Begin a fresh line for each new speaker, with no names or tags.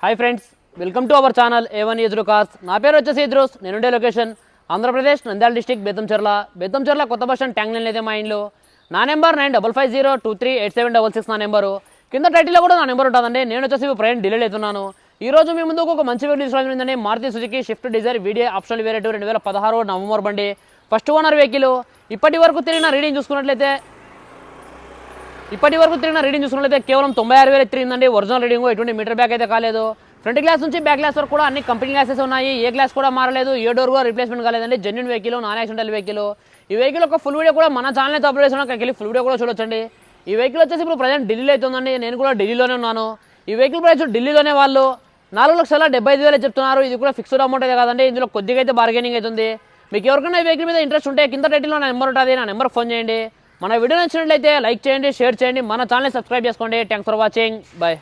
Hi friends, welcome to our channel A1 ఎజ్రు cars. నా పేరు వచ్చేసి ఇద్రోస్. నేనుండే లొకేషన్ ఆంధ్రప్రదేశ్ నంద్యాల డిస్టిక్ బెత్తంచెర్ల కొత్త బస్ స్టాండ్ ట్యాంక్ లైన్ అయితే మా ఇంట్లో. నా నెంబర్ 9550238766 నా నెంబరు. కింద టైటిల్లో కూడా నా నెంబర్ ఉంటుందండి. నేను వచ్చేసి ప్రయాణం ఢిల్లీలో అవుతున్నాను. ఈ రోజు మీ ముందుకు ఒక మంచి వీడియో తీసుకురావడం Maruti Suzuki Swift Dzire video optional variant 2016 November బండి, ఫస్ట్ ఓనర్ వెహికల్. ఇప్పటి వరకు తిరిగిన రీడింగ్ చూసుకున్నట్లయితే కేవలం 96,000 తిరిగిందండి. ఒరిజినల్ రీడింగ్, ఎటువంటి మీటర్ బ్యాక్ అయితే కాలేదు. ఫ్రంట్ గ్లాస్ నుంచి బ్యాక్ గ్లాస్ వరకు కూడా అన్ని కంపెనీ గ్లాసెస్ ఉన్నాయి. ఏ గ్లాస్ కూడా మారలేదు, ఏ డోర్ కూడా రీప్లేస్మెంట్ కాలేదండి. Genuine vehicle, non accidental vehicle. ఈ వెహికల్ ఒక ఫుల్ వీడియో కూడా మన ఛానల్ అయితే అప్లోడ్ చేస్తున్నాను. అక్కడికి వెళ్ళి ఫుల్ వీడియో కూడా చూడొచ్చండి. ఈ వెహికల్ వచ్చేసి ఇప్పుడు ప్రజెంట్ ఢిల్లీలో అవుతుందండి. నేను కూడా ఢిల్లీలోనే ఉన్నాను. ఈ వెహికల్ ప్రైస్ ఢిల్లీలోనే వాళ్ళు 4,75,000 చెప్తున్నారు. ఇది కూడా ఫిక్స్డ్ అమౌంట్ అయితే కాదండి. ఇందులో కొద్దిగా అయితే బార్గెనింగ్ అవుతుంది. మీకు ఎవరికైనా ఈ వెహికల్ మీద ఇంట్రెస్ట్ ఉంటే కింద టైటిల్లో నా నెంబర్ ఉంటుంది. నా నెంబర్ ఫోన్ చేయండి. మన వీడియో నచ్చినట్లయితే లైక్ చేయండి, షేర్ చేయండి, మన ఛానల్ సబ్స్క్రైబ్ చేసుకోండి. Thanks for watching. బాయ్.